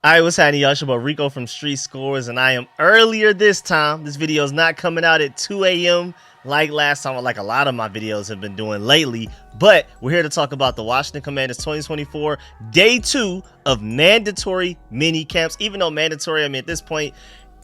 Alright, what's happening, y'all? It's your boy Rico from RicoScores, and I am earlier this time. This video is not coming out at 2 a.m. like last time, or like a lot of my videos have been doing lately. But we're here to talk about the Washington Commanders 2024 Day 2 of mandatory mini camps. Even though mandatory, I mean, at this point,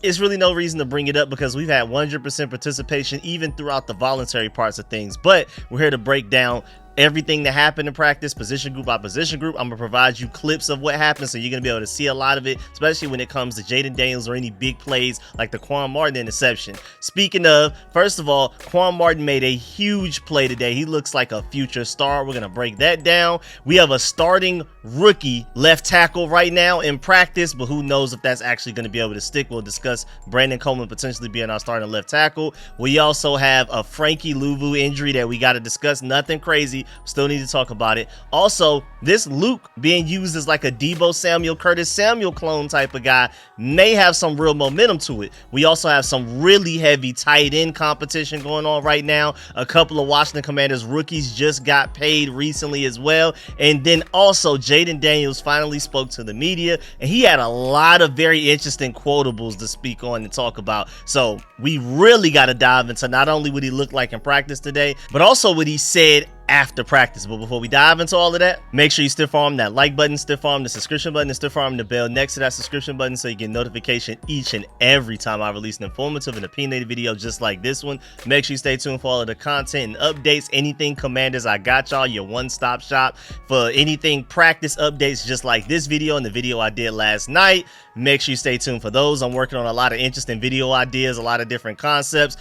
it's really no reason to bring it up because we've had 100% participation even throughout the voluntary parts of things. But we're here to break down everything that happened in practice, position group by position group. I'm gonna provide you clips of what happened, so you're gonna be able to see a lot of it, especially when it comes to Jaden Daniels or any big plays like the Quan interception. Speaking of, first of all, Quan made a huge play today. He looks like a future star. We're gonna break that down. We have a starting rookie left tackle right now in practice, but who knows if that's actually gonna be able to stick. We'll discuss Brandon Coleman potentially being our starting left tackle. We also have a Frankie Louvu injury that we got to discuss. Nothing crazy. Still need to talk about it. Also, this Luke being used as like a Deebo Samuel, Curtis Samuel clone type of guy may have some real momentum to it. We also have some really heavy tight end competition going on right now. A couple of Washington Commanders rookies just got paid recently as well. And then also Jaden Daniels finally spoke to the media, and he had a lot of very interesting quotables to speak on and talk about. So we really got to dive into not only what he looked like in practice today, but also what he said after practice. But before we dive into all of that, make sure you stiff arm that like button, stiff arm the subscription button, and stiff arm the bell next to that subscription button so you get notification each and every time I release an informative and opinionated video just like this one. Make sure you stay tuned for all of the content and updates. Anything Commanders, I got y'all, your one-stop shop for anything practice updates just like this video and the video I did last night. Make sure you stay tuned for those. I'm working on a lot of interesting video ideas, a lot of different concepts.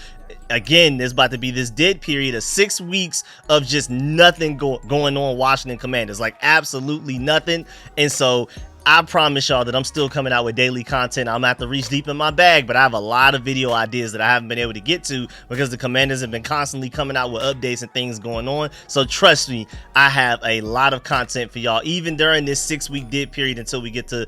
Again, there's about to be this dead period of 6 weeks of just nothing going on Washington Commanders, like absolutely nothing. And so I promise y'all that I'm still coming out with daily content. I'm gonna have to reach deep in my bag, but I have a lot of video ideas that I haven't been able to get to because the Commanders have been constantly coming out with updates and things going on. So trust me, I have a lot of content for y'all, even during this 6-week dead period until we get to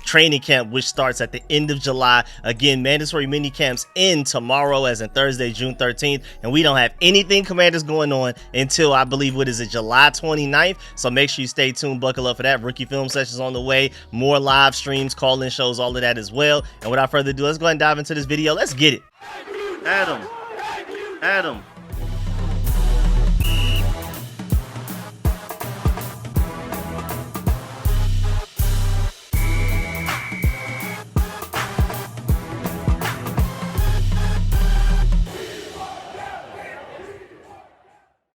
training camp, which starts at the end of July. Again, mandatory mini camps end tomorrow, as in Thursday, June 13th, and we don't have anything Commanders going on until, I believe, what is it, July 29th. So make sure you stay tuned, buckle up for that. Rookie film sessions on the way, more live streams, call-in shows, all of that as well. And without further ado, let's go ahead and dive into this video. Let's get it. Adam.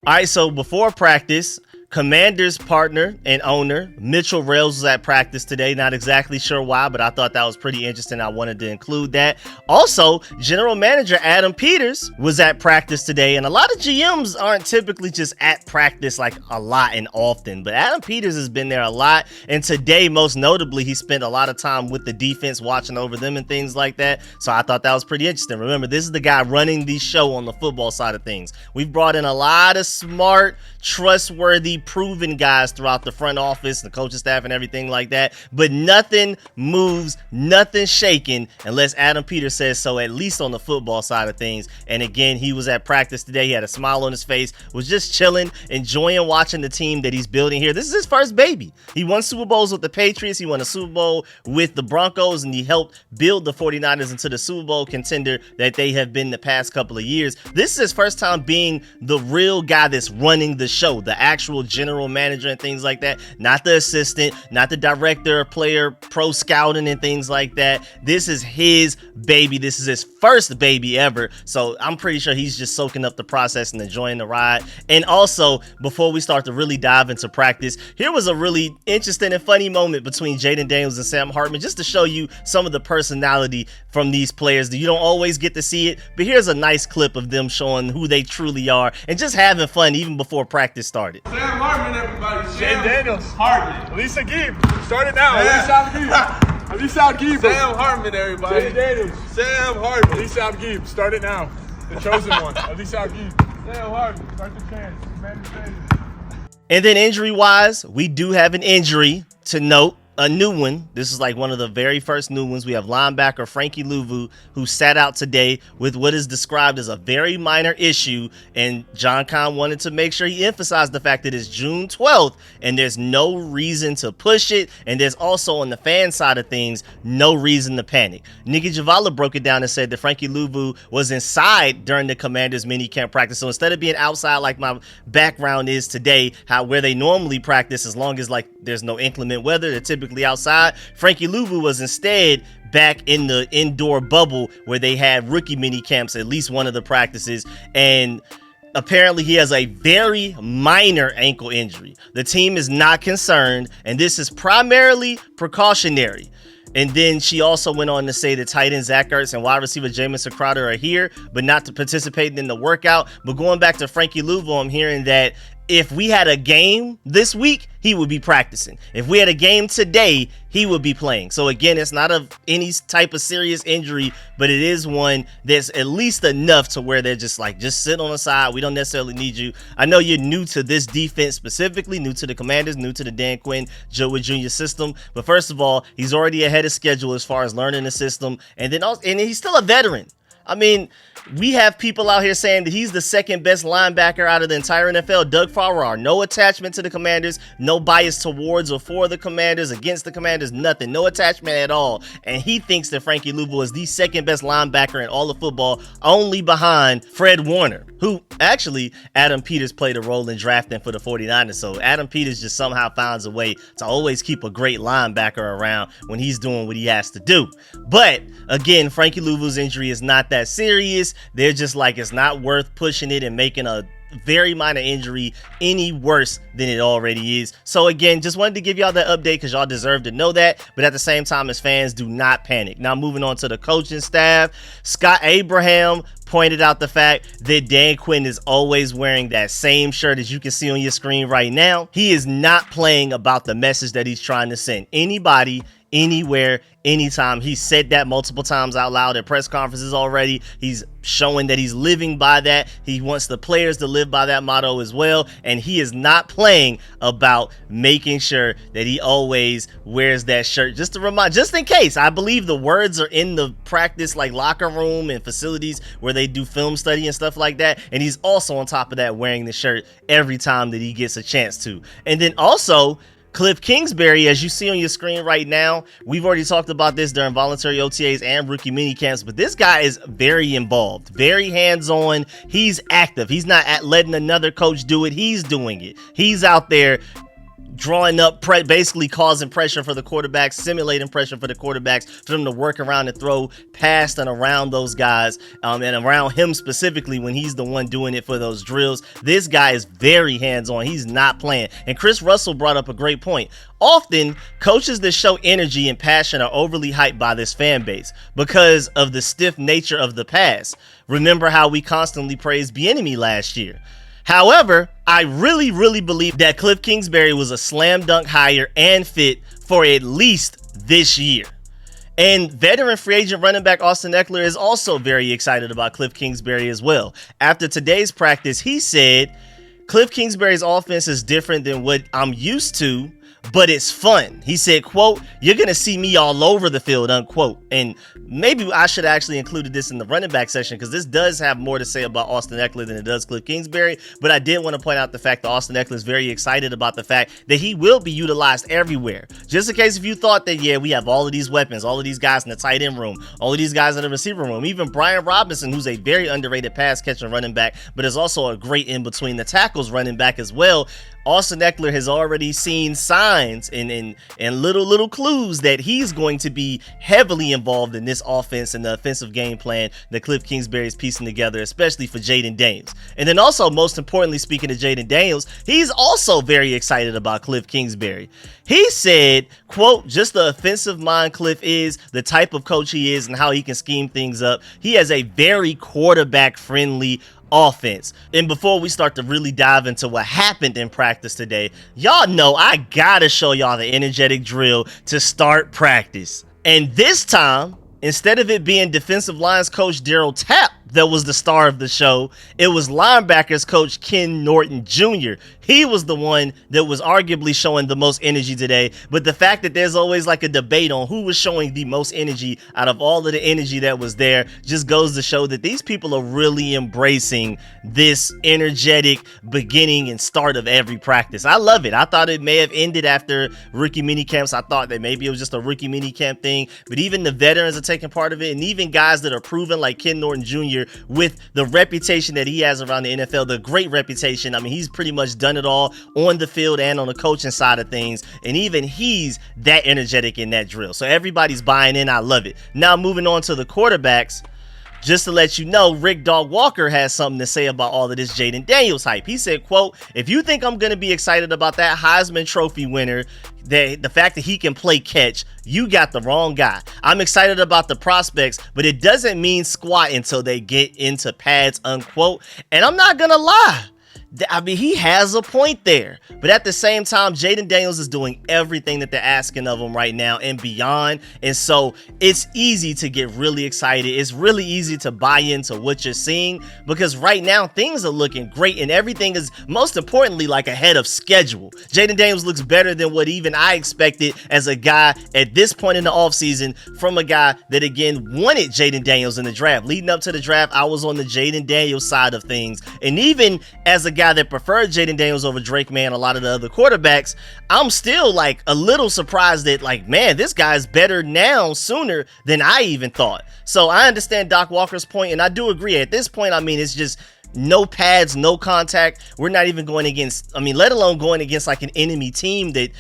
All right, so before practice, Commanders partner and owner Mitchell Rails was at practice today. Not exactly sure why, but I thought that was pretty interesting. I wanted to include that. Also, general manager Adam Peters was at practice today, and a lot of GMs aren't typically just at practice like a lot and often, but Adam Peters has been there a lot, and today, most notably, he spent a lot of time with the defense, watching over them and things like that. So I thought that was pretty interesting. Remember, this is the guy running the show on the football side of things. We've brought in a lot of smart, trustworthy, proven guys throughout the front office, the coaching staff, and everything like that, but nothing moves, nothing shaking unless Adam Peters says so, at least on the football side of things. And again, he was at practice today. He had a smile on his face, was just chilling, enjoying watching the team that he's building here. This is his first baby. He won Super Bowls with the Patriots, he won a Super Bowl with the Broncos, and he helped build the 49ers into the Super Bowl contender that they have been the past couple of years. This is his first time being the real guy that's running the show, the actual general manager and things like that, not the assistant, not the director of player pro scouting and things like that. This is his baby. This is his first baby ever. So I'm pretty sure he's just soaking up the process and enjoying the ride. And also, before we start to really dive into practice, here was a really interesting and funny moment between Jaden Daniels and Sam Hartman, just to show you some of the personality from these players that you don't always get to see it. But here's a nice clip of them showing who they truly are and just having fun even before practice started. Sam Hartman, everybody. Jaden Daniels. Hartman. Elisa Gibb. Start it now. Elisa Gibb. Sam Hartman, everybody. Jaden Daniels. Sam Hartman. Elisa Gibb. Start it now. The chosen one. Elisa Gibb. Sam Hartman. Start the chance. And then injury-wise, we do have an injury to note. a new one. This is like one of the very first new ones. We have linebacker Frankie Louvu, who sat out today with what is described as a very minor issue. And John Quan wanted to make sure he emphasized the fact that it's June 12th and there's no reason to push it. And there's also, on the fan side of things, no reason to panic. Nikki Javala broke it down and said that Frankie Louvu was inside during the Commanders minicamp practice. So instead of being outside like my background is today, where they normally practice, as long as like there's no inclement weather, they're typically outside, Frankie Louvu was instead back in the indoor bubble where they had rookie mini camps, at least one of the practices, and apparently he has a very minor ankle injury. The team is not concerned, and this is primarily precautionary. And then she also went on to say that tight end Zach Ertz and wide receiver Jamison Crowder are here, but not to participate in the workout. But going back to Frankie Louvu, I'm hearing that if we had a game this week, he would be practicing. If we had a game today, he would be playing. So again, it's not of any type of serious injury, but it is one that's at least enough to where they're just like, just sit on the side. We don't necessarily need you. I know you're new to this defense specifically, new to the Commanders, new to the Dan Quinn Joe Jr. system. But first of all, he's already ahead of schedule as far as learning the system. And then also, and he's still a veteran. I mean, we have people out here saying that he's the second best linebacker out of the entire NFL. Doug Farrar, no attachment to the Commanders, no bias towards or for the Commanders, against the Commanders, nothing, no attachment at all. And he thinks that Frankie Louvu is the second best linebacker in all of football, only behind Fred Warner, who actually Adam Peters played a role in drafting for the 49ers. So Adam Peters just somehow finds a way to always keep a great linebacker around when he's doing what he has to do. But again, Frankie Louvu's injury is not that serious. They're just like, it's not worth pushing it and making a very minor injury any worse than it already is. So again, just wanted to give y'all that update because y'all deserve to know that. But at the same time, as fans, do not panic. Now moving on to the coaching staff, Scott Abraham pointed out the fact that Dan Quinn is always wearing that same shirt as you can see on your screen right now. He is not playing about the message that he's trying to send anybody, anywhere, anytime. He said that multiple times out loud at press conferences already. He's showing that he's living by that. He wants the players to live by that motto as well. And he is not playing about making sure that he always wears that shirt. Just to remind, just in case, I believe the words are in the practice like locker room and facilities where they do film study and stuff like that. And he's also on top of that wearing the shirt every time that he gets a chance to. And then also, Cliff Kingsbury, as you see on your screen right now, we've already talked about this during voluntary OTAs and rookie minicamps, but this guy is very involved, very hands-on. He's active. He's not letting another coach do it. He's doing it. He's out there drawing up, basically causing pressure for the quarterbacks, simulating pressure for the quarterbacks, for them to work around and throw past and around those guys, and around him specifically when he's the one doing it for those drills. This guy is very hands-on. He's not playing. And Chris Russell brought up a great point. Often, coaches that show energy and passion are overly hyped by this fan base because of the stiff nature of the past. Remember how we constantly praised Bieniemy last year. However, I really believe that Cliff Kingsbury was a slam dunk hire and fit for at least this year. And veteran free agent running back Austin Eckler is also very excited about Cliff Kingsbury as well. After today's practice, he said, Cliff Kingsbury's offense is different than what I'm used to, but it's fun. He said, quote, "You're going to see me all over the field," unquote. And maybe I should have actually included this in the running back section because this does have more to say about Austin Eckler than it does Cliff Kingsbury. But I did want to point out the fact that Austin Eckler is very excited about the fact that he will be utilized everywhere. Just in case if you thought that, yeah, we have all of these weapons, all of these guys in the tight end room, all of these guys in the receiver room, even Brian Robinson, who's a very underrated pass catching running back, but is also a great in between the tackles running back as well. Austin Eckler has already seen signs and little clues that he's going to be heavily involved in this offense and the offensive game plan that Cliff Kingsbury is piecing together, especially for Jaden Daniels. And then also, most importantly, speaking of Jaden Daniels, he's also very excited about Cliff Kingsbury. He said, quote, "Just the offensive mind Cliff is, the type of coach he is, and how he can scheme things up. He has a very quarterback-friendly offense." And before we start to really dive into what happened in practice today, y'all know I gotta show y'all the energetic drill to start practice. And this time, instead of it being defensive lines coach Daryl Tapp that was the star of the show. It was linebackers coach Ken Norton Jr. He was the one that was arguably showing the most energy today. But the fact that there's always like a debate on who was showing the most energy out of all of the energy that was there just goes to show that these people are really embracing this energetic beginning and start of every practice. I love it. I thought it may have ended after rookie mini camps. I thought that maybe it was just a rookie mini camp thing, but even the veterans are taking part of it, and even guys that are proven like Ken Norton Jr. with the reputation that he has around the NFL, the great reputation. I mean, he's pretty much done it all on the field and on the coaching side of things, and even he's that energetic in that drill. So everybody's buying in. I love it. Now moving on to the quarterbacks. Just to let you know, Rick Dog Walker has something to say about all of this Jaden Daniels hype. He said, quote, "If you think I'm going to be excited about that Heisman Trophy winner, the fact that he can play catch, you got the wrong guy. I'm excited about the prospects, but it doesn't mean squat until they get into pads," unquote. And I'm not going to lie. I mean, he has a point there, but at the same time, Jaden Daniels is doing everything that they're asking of him right now and beyond. And so it's easy to get really excited. It's really easy to buy into what you're seeing because right now things are looking great and everything is most importantly like ahead of schedule. Jaden Daniels looks better than what even I expected as a guy at this point in the offseason from a guy that again wanted Jaden Daniels in the draft. Leading up to the draft, I was on the Jaden Daniels side of things. And even as a guy that preferred Jaden Daniels over Drake May and a lot of the other quarterbacks, I'm still like a little surprised that like, man, this guy's better now sooner than I even thought. So I understand Doc Walker's point, and I do agree. At this point, I mean, it's just no pads, no contact. We're not even going against, I mean, let alone going against like an enemy team that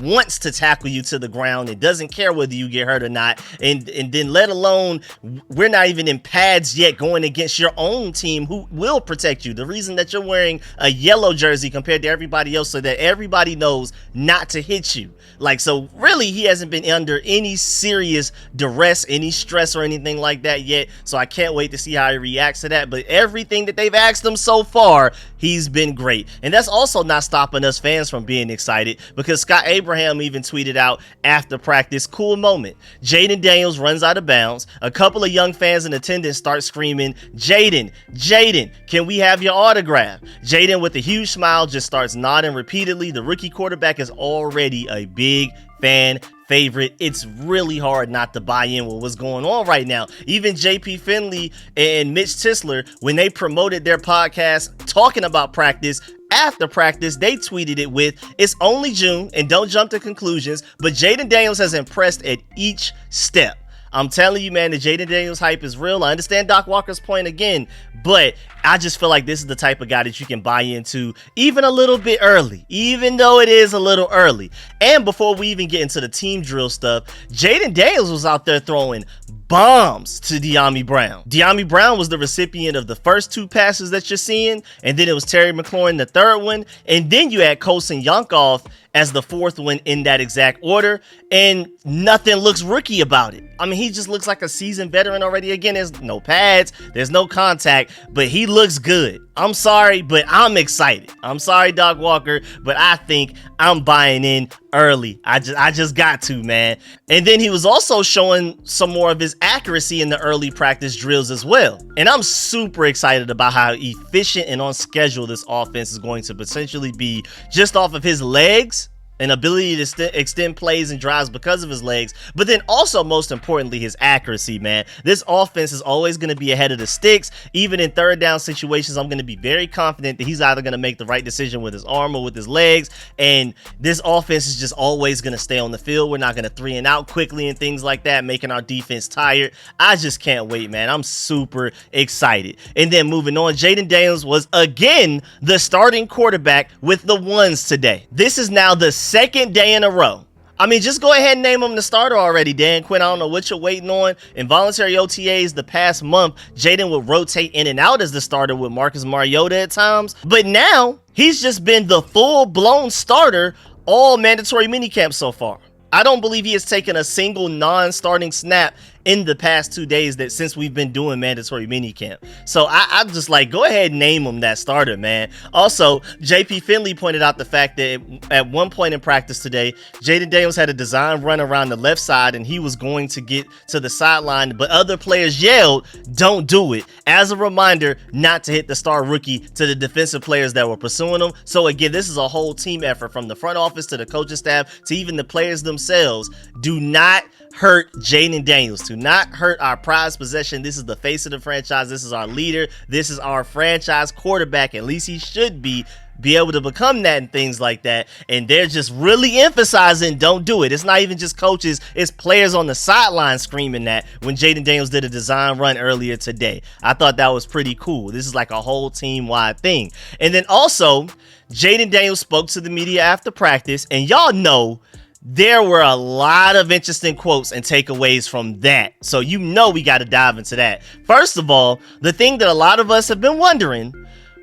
wants to tackle you to the ground and doesn't care whether you get hurt or not. And then let alone, we're not even in pads yet going against your own team who will protect you. The reason that you're wearing a yellow jersey compared to everybody else so that everybody knows not to hit you. Like, so really he hasn't been under any serious duress, any stress or anything like that yet. So I can't wait to see how he reacts to that. But everything that they've asked him so far, he's been great. And that's also not stopping us fans from being excited because Scott Abraham even tweeted out after practice, "Cool moment. Jaden Daniels runs out of bounds. A couple of young fans in attendance start screaming, 'Jaden, Jaden, can we have your autograph?' Jaden with a huge smile just starts nodding repeatedly. The rookie quarterback is already a big fan favorite. It's really hard not to buy in with what's going on right now. Even JP Finley and Mitch Tisler, when they promoted their podcast talking about practice, after practice, they tweeted it with, "It's only June and don't jump to conclusions, but Jaden Daniels has impressed at each step." I'm telling you, man, the Jaden Daniels hype is real. I understand Doc Walker's point again, but I just feel like this is the type of guy that you can buy into even a little bit early, even though it is a little early. And before we even get into the team drill stuff, Jaden Daniels was out there throwing bombs to De'Ami Brown. De'Ami Brown was the recipient of the first two passes that you're seeing, and then it was Terry McLaurin the third one, and then you had Colson Yonkov as the fourth one in that exact order, and nothing looks rookie about it. I mean, he just looks like a seasoned veteran already. Again, there's no pads, there's no contact, but he looks good. I'm sorry, but I'm excited. I'm sorry, Doc Walker, but I think I'm buying in early. I just got to, man. And then he was also showing some more of his accuracy in the early practice drills as well. And I'm super excited about how efficient and on schedule this offense is going to potentially be just off of his legs an ability to extend plays and drives because of his legs, but then also most importantly his accuracy, man. This offense is always going to be ahead of the sticks. Even in third down situations, I'm going to be very confident that he's either going to make the right decision with his arm or with his legs, and this offense is just always going to stay on the field. We're not going to 3 and out quickly and things like that, making our defense tired. I just can't wait, man. I'm super excited. And then moving on, Jaden Daniels was again the starting quarterback with the ones today. This is now the second day in a row. I mean, just go ahead and name him the starter already, Dan Quinn. I don't know what you're waiting on. In voluntary OTAs the past month, Jaden would rotate in and out as the starter with Marcus Mariota at times. But now, he's just been the full-blown starter all mandatory minicamp so far. I don't believe he has taken a single non-starting snap in the past 2 days that since we've been doing mandatory minicamp. So I'm just like, go ahead and name him that starter, man. Also, JP Finley pointed out the fact that at one point in practice today, Jaden Daniels had a design run around the left side and he was going to get to the sideline, but other players yelled, "Don't do it," as a reminder not to hit the star rookie to the defensive players that were pursuing him. So again, this is a whole team effort from the front office to the coaching staff to even the players themselves. Do not hurt Jaden Daniels. Do not hurt our prized possession. This is the face of the franchise. This is our leader. This is our franchise quarterback. At least he should be able to become that and things like that. And they're just really emphasizing don't do it. It's not even just coaches. It's players on the sideline screaming that when Jaden Daniels did a design run earlier today. I thought that was pretty cool. This is like a whole team-wide thing. And then also, Jaden Daniels spoke to the media after practice, and y'all know there were a lot of interesting quotes and takeaways from that. So you know we got to dive into that. First of all, the thing that a lot of us have been wondering,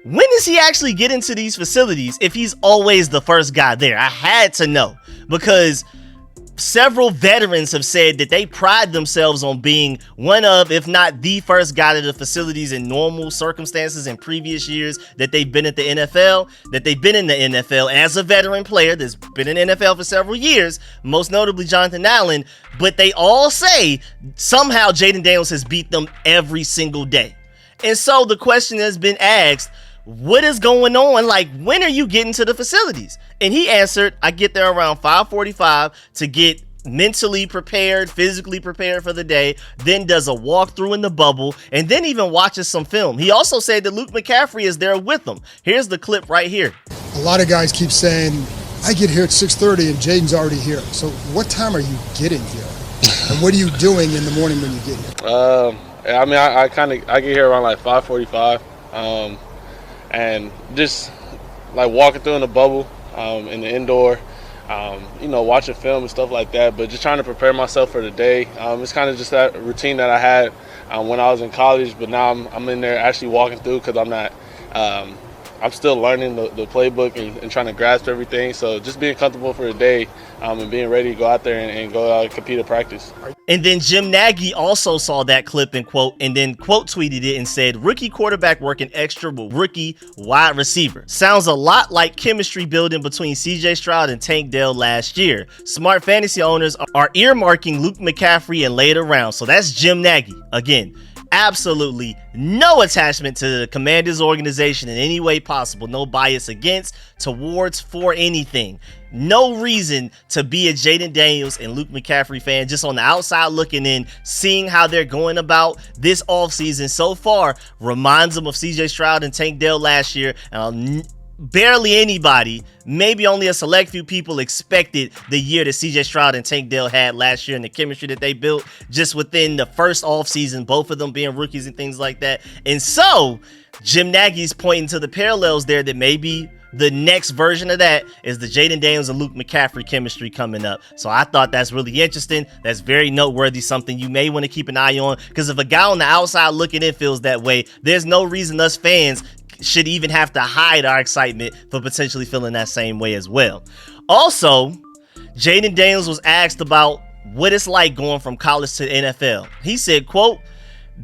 when does he actually get into these facilities if he's always the first guy there? I had to know, because several veterans have said that they pride themselves on being one of, if not the first guy to the facilities in normal circumstances in previous years that they've been at the NFL, that they've been in the NFL as a veteran player that's been in the NFL for several years, most notably Jonathan Allen. But they all say somehow Jaden Daniels has beat them every single day. And so the question has been asked, what is going on? Like, when are you getting to the facilities? And he answered, I get there around 5:45 to get mentally prepared, physically prepared for the day, then does a walkthrough in the bubble, and then even watches some film. He also said that Luke McCaffrey is there with him. Here's the clip right here. A lot of guys keep saying, I get here at 6:30 and Jaden's already here. So what time are you getting here? And what are you doing in the morning when you get here? I mean, I get here around like 5:45. And just like walking through in the bubble, in the indoor, watching film and stuff like that, but just trying to prepare myself for the day. It's kind of just that routine that I had when I was in college, but now I'm in there actually walking through because I'm still learning the playbook and trying to grasp everything. So just being comfortable for the day and being ready to go out there and go out and compete at practice. And then Jim Nagy also saw that clip and then quote tweeted it and said, "Rookie quarterback working extra with rookie wide receiver. Sounds a lot like chemistry building between CJ Stroud and Tank Dell last year. Smart fantasy owners are earmarking Luke McCaffrey and laid around." So that's Jim Nagy. Again, absolutely no attachment to the Commanders organization in any way possible. No bias against, towards, for anything. No reason to be a Jaden Daniels and Luke McCaffrey fan. Just on the outside looking in, seeing how they're going about this offseason so far reminds them of CJ Stroud and Tank Dell last year. And barely anybody, maybe only a select few people, expected the year that CJ Stroud and Tank Dell had last year and the chemistry that they built just within the first offseason, both of them being rookies and things like that. And so Jim Nagy's pointing to the parallels there, that maybe the next version of that is the Jaden Daniels and Luke McCaffrey chemistry coming up. So I thought that's really interesting. That's very noteworthy, something you may want to keep an eye on, because if a guy on the outside looking in feels that way, there's no reason us fans should even have to hide our excitement for potentially feeling that same way as well. Also, Jaden Daniels was asked about what it's like going from college to the NFL. He said, quote,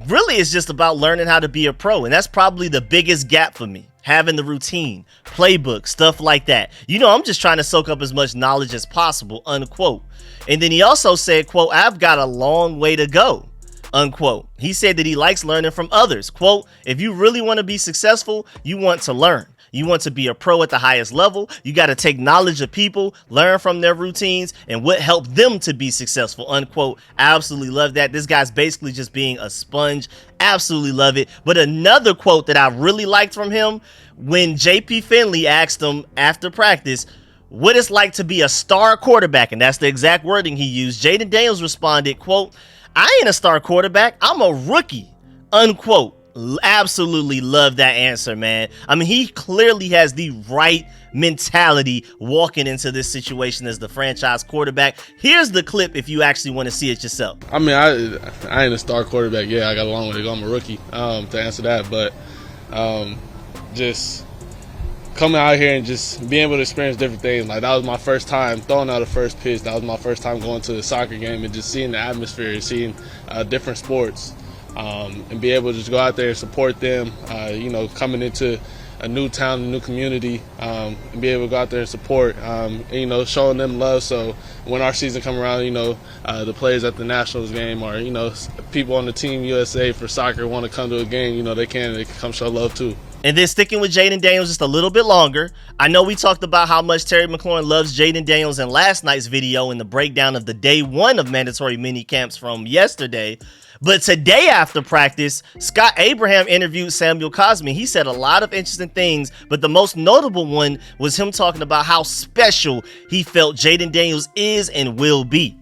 "Really, it's just about learning how to be a pro, and that's probably the biggest gap for me. Having the routine, playbook, stuff like that. I'm just trying to soak up as much knowledge as possible," unquote. And then he also said, quote, "I've got a long way to go," unquote. He said that he likes learning from others. Quote, "If you really want to be successful, you want to learn. You want to be a pro at the highest level. You got to take knowledge of people, learn from their routines and what helped them to be successful," unquote. I absolutely love that. This guy's basically just being a sponge. Absolutely love it. But another quote that I really liked from him, when JP Finley asked him after practice what it's like to be a star quarterback, and that's the exact wording he used, Jaden Daniels responded, quote, "I ain't a star quarterback. I'm a rookie," unquote. Absolutely love that answer, man. I mean, he clearly has the right mentality walking into this situation as the franchise quarterback. Here's the clip if you actually want to see it yourself. I mean, I ain't a star quarterback. Yeah, I got a long way to go. I'm a rookie, to answer that. But just coming out here and just being able to experience different things. Like, that was my first time throwing out a first pitch. That was my first time going to a soccer game and just seeing the atmosphere, seeing different sports, and be able to just go out there and support them, coming into a new town, a new community, and be able to go out there and support, and, showing them love. So when our season come around, the players at the Nationals game, or, people on the Team USA for soccer want to come to a game, they can come show love too. And then sticking with Jaden Daniels just a little bit longer, I know we talked about how much Terry McLaurin loves Jaden Daniels in last night's video in the breakdown of the day 1 of mandatory mini camps from yesterday. But today after practice, Scott Abraham interviewed Samuel Cosmi. He said a lot of interesting things, but the most notable one was him talking about how special he felt Jaden Daniels is and will be.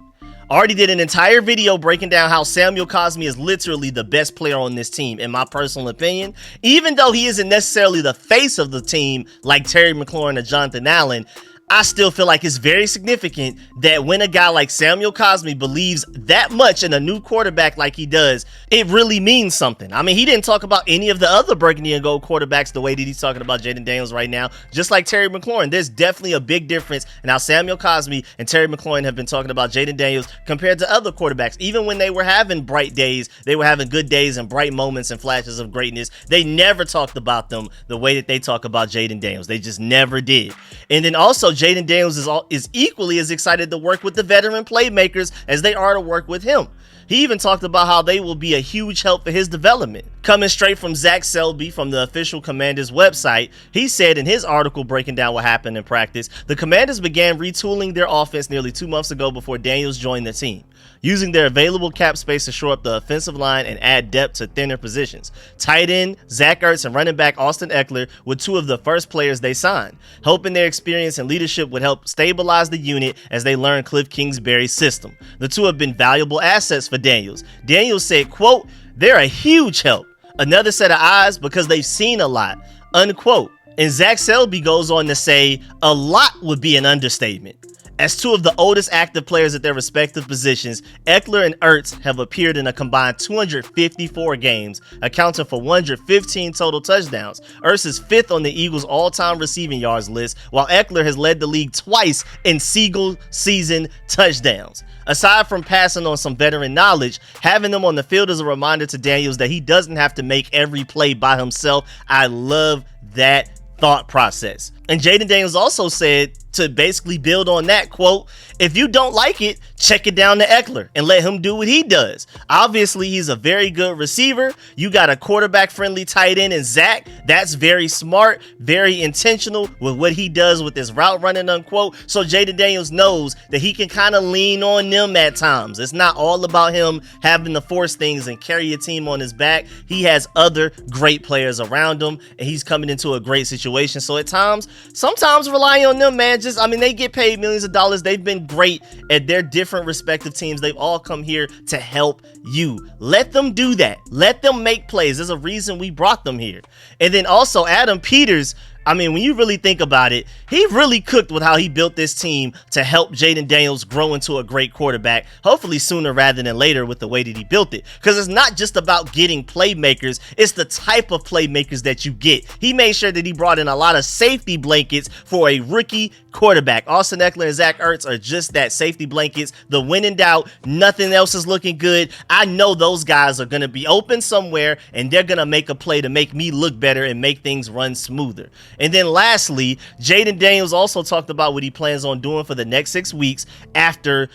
Already did an entire video breaking down how Samuel Cosmi is literally the best player on this team, in my personal opinion. Even though he isn't necessarily the face of the team like Terry McLaurin or Jonathan Allen, I still feel like it's very significant that when a guy like Samuel Cosmi believes that much in a new quarterback like he does, it really means something. I mean, he didn't talk about any of the other burgundy and gold quarterbacks the way that he's talking about Jaden Daniels right now. Just like Terry McLaurin, there's definitely a big difference in how Samuel Cosmi and Terry McLaurin have been talking about Jaden Daniels compared to other quarterbacks. Even when they were having bright days, they were having good days and bright moments and flashes of greatness, they never talked about them the way that they talk about Jaden Daniels. They just never did. And then also, Jaden Daniels is equally as excited to work with the veteran playmakers as they are to work with him. He even talked about how they will be a huge help for his development. Coming straight from Zach Selby from the official Commanders website, he said in his article breaking down what happened in practice, the Commanders began retooling their offense nearly 2 months ago before Daniels joined the team, using their available cap space to shore up the offensive line and add depth to thinner positions. Tight end Zach Ertz and running back Austin Eckler were 2 of the first players they signed, hoping their experience and leadership would help stabilize the unit as they learn Cliff Kingsbury's system. The 2 have been valuable assets for Daniels. Daniels said, quote, "They're a huge help. Another set of eyes because they've seen a lot," unquote. And Zach Selby goes on to say, "A lot would be an understatement." As 2 of the oldest active players at their respective positions, Eckler and Ertz have appeared in a combined 254 games, accounting for 115 total touchdowns. Ertz is 5th on the Eagles' all-time receiving yards list, while Eckler has led the league twice in single season touchdowns. Aside from passing on some veteran knowledge, having them on the field is a reminder to Daniels that he doesn't have to make every play by himself. I love that thought process. And Jaden Daniels also said, to basically build on that, quote, "If you don't like it, check it down to Eckler and let him do what he does. Obviously, he's a very good receiver. You got a quarterback-friendly tight end in Zach. That's very smart, very intentional with what he does with his route running," unquote. So Jaden Daniels knows that he can kind of lean on them at times. It's not all about him having to force things and carry a team on his back. He has other great players around him, and he's coming into a great situation. So at times, sometimes rely on them, man. They get paid millions of dollars. They've been great at their different respective teams. They've all come here to help you. Let them do that. Let them make plays. There's a reason we brought them here. And then also Adam Peters, when you really think about it, he really cooked with how he built this team to help Jaden Daniels grow into a great quarterback, hopefully sooner rather than later with the way that he built it. Because it's not just about getting playmakers, it's the type of playmakers that you get. He made sure that he brought in a lot of safety blankets for a rookie quarterback. Austin Eckler and Zach Ertz are just that, safety blankets. The when in doubt, nothing else is looking good. I know those guys are going to be open somewhere, and they're going to make a play to make me look better and make things run smoother. And then lastly, Jaden Daniels also talked about what he plans on doing for the next 6 weeks after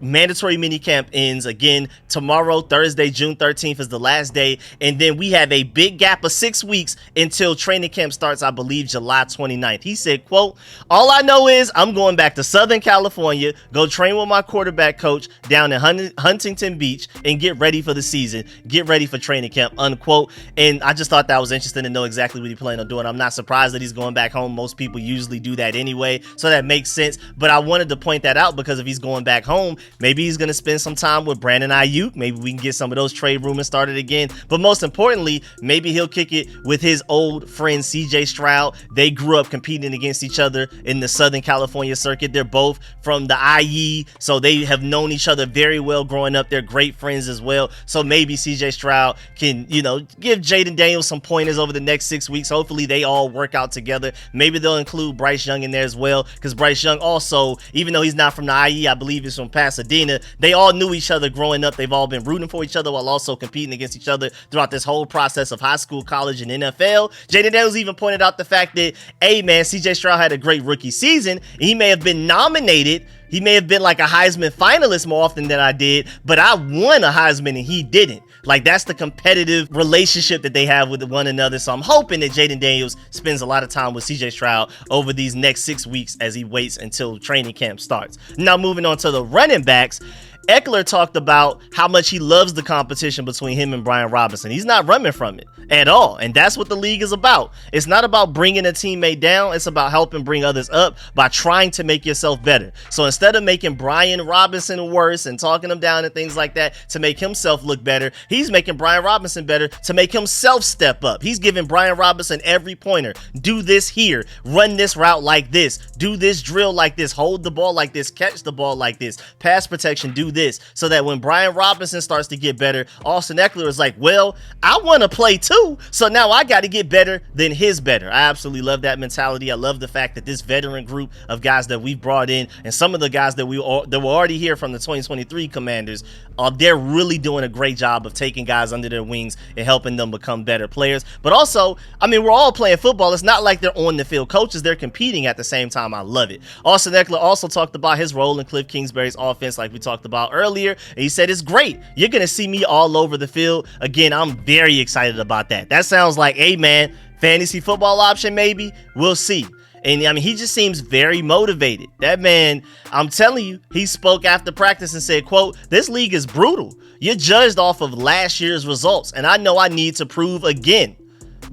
mandatory minicamp ends. Again, tomorrow, Thursday, June 13th is the last day. And then we have a big gap of 6 weeks until training camp starts, I believe, July 29th. He said, quote, "All I know is I'm going back to Southern California, go train with my quarterback coach down in Huntington Beach and get ready for the season, get ready for training camp," unquote. And I just thought that was interesting to know exactly what he planned on doing. I'm not surprised that he's going back home. Most people usually do that anyway, so that makes sense. But I wanted to point that out because if he's going back home, Maybe he's going to spend some time with Brandon Ayuk. Maybe we can get some of those trade rumors started again. But most importantly, maybe he'll kick it with his old friend CJ Stroud. They grew up competing against each other in the Southern California circuit. They're both from the IE, so they have known each other very well growing up. They're great friends as well. So maybe CJ Stroud can, give Jaden Daniels some pointers over the next 6 weeks. Hopefully they all work out together. Maybe they'll include Bryce Young in there as well, because Bryce Young also, even though he's not from the IE, I believe he's from Pasadena, they all knew each other growing up. They've all been rooting for each other while also competing against each other throughout this whole process of high school, college, and NFL. Jaden Daniels even pointed out the fact that, hey man, CJ Stroud had a great rookie season. He may have been nominated. He may have been like a Heisman finalist more often than I did, but I won a Heisman and he didn't. Like, that's the competitive relationship that they have with one another. So I'm hoping that Jaden Daniels spends a lot of time with CJ Stroud over these next 6 weeks as he waits until training camp starts. Now, moving on to the running backs, Eckler talked about how much he loves the competition between him and Brian Robinson. He's not running from it at all. And that's what the league is about. It's not about bringing a teammate down. It's about helping bring others up by trying to make yourself better. So instead of making Brian Robinson worse and talking him down and things like that to make himself look better, he's making Brian Robinson better to make himself step up. He's giving Brian Robinson every pointer. Do this here. Run this route like this. Do this drill like this. Hold the ball like this. Catch the ball like this. Pass protection, do this. So that when Brian Robinson starts to get better, Austin Eckler is like, well, I want to play too, so now I got to get better than his better. I absolutely love that mentality. I love the fact that this veteran group of guys that we've brought in, and some of the guys that were already here from the 2023 Commanders, they're really doing a great job of taking guys under their wings and helping them become better players. But also, I mean, we're all playing football. It's not like they're on the field coaches. They're competing at the same time. I love it. Austin Eckler also talked about his role in Cliff Kingsbury's offense like we talked about earlier. And he said it's great. You're going to see me all over the field. Again, I'm very excited about that. That sounds like, hey man, fantasy football option maybe. We'll see. And I mean, he just seems very motivated. That man, I'm telling you, he spoke after practice and said, quote, "This league is brutal. You're judged off of last year's results. And I know I need to prove again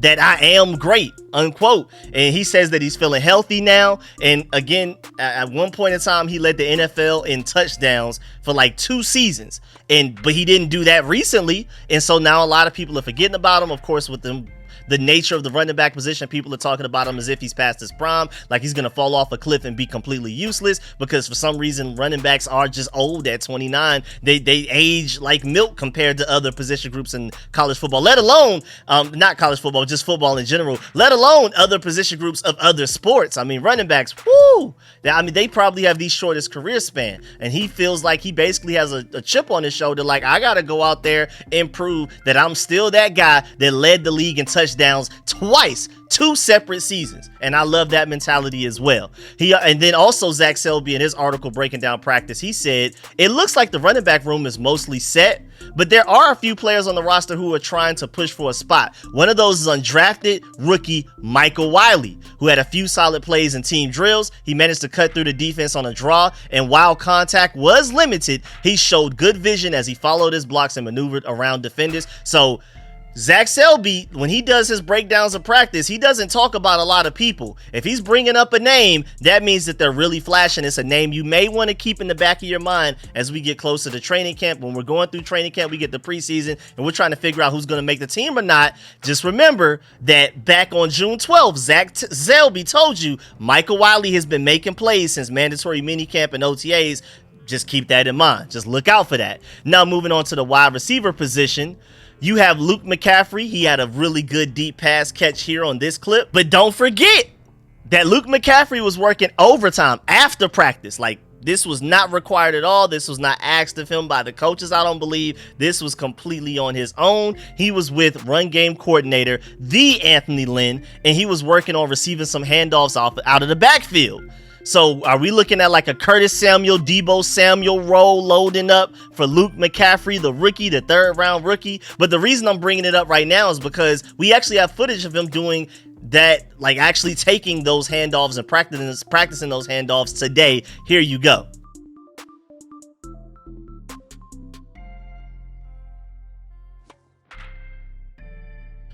that I am great," unquote. And he says that he's feeling healthy now. And again, at one point in time, he led the NFL in touchdowns for like 2 seasons. But he didn't do that recently. And so now a lot of people are forgetting about him, of course, with them. The nature of the running back position, people are talking about him as if he's past his prime, like he's going to fall off a cliff and be completely useless, because for some reason running backs are just old at 29. They age like milk compared to other position groups in college football, let alone not college football, just football in general, let alone other position groups of other sports. I mean, running backs, whoo! I mean, they probably have the shortest career span, and he feels like he basically has a chip on his shoulder, like, I got to go out there and prove that I'm still that guy that led the league in touchdowns twice, 2 separate seasons. And I love that mentality as well. And then also Zach Selby, in his article breaking down practice, he said, "It looks like the running back room is mostly set, but there are a few players on the roster who are trying to push for a spot. One of those is undrafted rookie Michael Wiley, who had a few solid plays in team drills. He managed to cut through the defense on a draw, and while contact was limited, he showed good vision as he followed his blocks and maneuvered around defenders." So Zach Selby, when he does his breakdowns of practice, he doesn't talk about a lot of people. If he's bringing up a name, that means that they're really flashing. It's a name you may want to keep in the back of your mind as we get closer to training camp. When we're going through training camp, we get the preseason, and we're trying to figure out who's going to make the team or not. Just remember that back on June 12th, Zach Selby told you Michael Wiley has been making plays since mandatory minicamp and OTAs. Just keep that in mind. Just look out for that. Now, moving on to the wide receiver position, you have Luke McCaffrey. He had a really good deep pass catch here on this clip. But don't forget that Luke McCaffrey was working overtime after practice. Like, this was not required at all. This was not asked of him by the coaches, I don't believe. This was completely on his own. He was with run game coordinator, the Anthony Lynn, and he was working on receiving some handoffs out of the backfield. So are we looking at like a Curtis Samuel, Deebo Samuel role loading up for Luke McCaffrey, the rookie, the 3rd round rookie? But the reason I'm bringing it up right now is because we actually have footage of him doing that, like actually taking those handoffs and practicing those handoffs today. Here you go.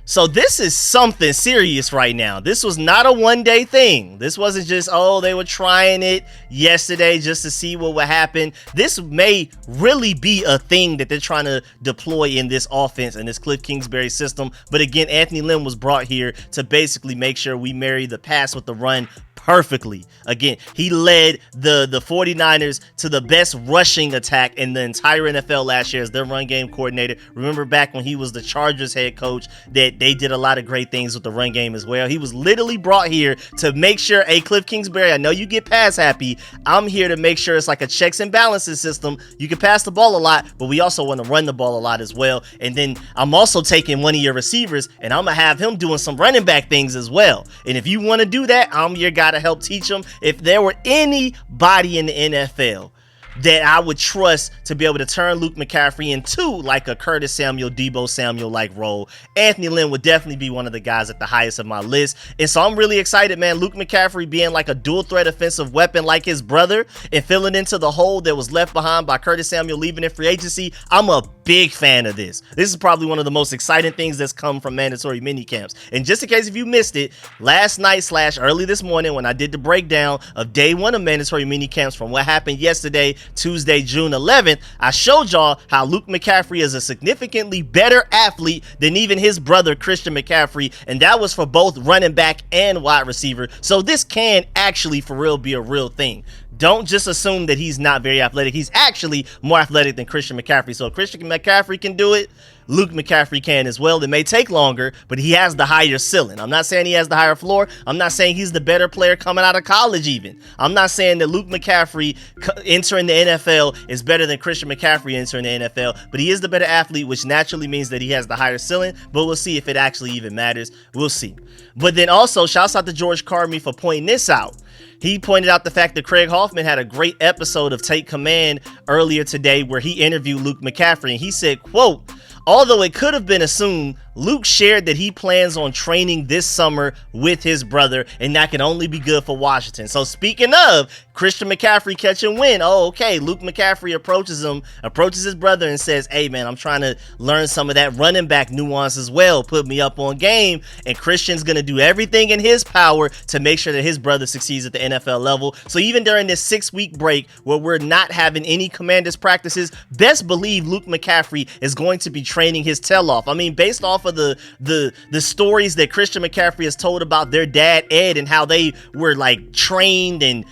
So this is something serious right now. This was not a one-day thing. This wasn't just, oh, they were trying it yesterday just to see what would happen. This may really be a thing that they're trying to deploy in this offense and this Cliff Kingsbury system. But again, Anthony Lynn was brought here to basically make sure we marry the pass with the run perfectly. Again, he led the 49ers to the best rushing attack in the entire NFL last year as their run game coordinator. Remember back when he was the Chargers head coach that they did a lot of great things with the run game as well. He was literally brought here to make sure, hey, Cliff Kingsbury, I know you get pass happy. I'm here to make sure it's like a checks and balances system. You can pass the ball a lot, but we also want to run the ball a lot as well. And then I'm also taking one of your receivers and I'm going to have him doing some running back things as well. And if you want to do that, I'm your guy to help teach them. If there were anybody in the NFL that I would trust to be able to turn Luke McCaffrey into like a Curtis Samuel, Deebo Samuel like role, Anthony Lynn would definitely be one of the guys at the highest of my list. And so I'm really excited, man. Luke McCaffrey being like a dual threat offensive weapon like his brother and filling into the hole that was left behind by Curtis Samuel leaving in free agency. I'm a big fan of this. This is probably one of the most exciting things that's come from mandatory mini camps. And just in case if you missed it, last night / early this morning when I did the breakdown of day 1 of mandatory mini camps from what happened yesterday, Tuesday, June 11th, I showed y'all how Luke McCaffrey is a significantly better athlete than even his brother Christian McCaffrey, and that was for both running back and wide receiver. So this can actually for real be a real thing. Don't just assume that he's not very athletic. He's actually more athletic than Christian McCaffrey. So if Christian McCaffrey can do it, Luke McCaffrey can as well. It may take longer, but he has the higher ceiling. I'm not saying he has the higher floor. I'm not saying he's the better player coming out of college even. I'm not saying that Luke McCaffrey entering the NFL is better than Christian McCaffrey entering the NFL, but he is the better athlete, which naturally means that he has the higher ceiling, but we'll see if it actually even matters. We'll see. But then also, shouts out to George Carmi for pointing this out. He pointed out the fact that Craig Hoffman had a great episode of Take Command earlier today where he interviewed Luke McCaffrey, and he said, quote, although it could have been assumed, Luke shared that he plans on training this summer with his brother, and that can only be good for Washington. So speaking of Christian McCaffrey catch and win, oh, okay, Luke McCaffrey approaches his brother and says, hey, man, I'm trying to learn some of that running back nuance as well. Put me up on game. And Christian's going to do everything in his power to make sure that his brother succeeds at the NFL level. So even during this 6-week break where we're not having any Commanders practices, best believe Luke McCaffrey is going to be training his tail off. I mean, based off of the stories that Christian McCaffrey has told about their dad Ed and how they were like trained and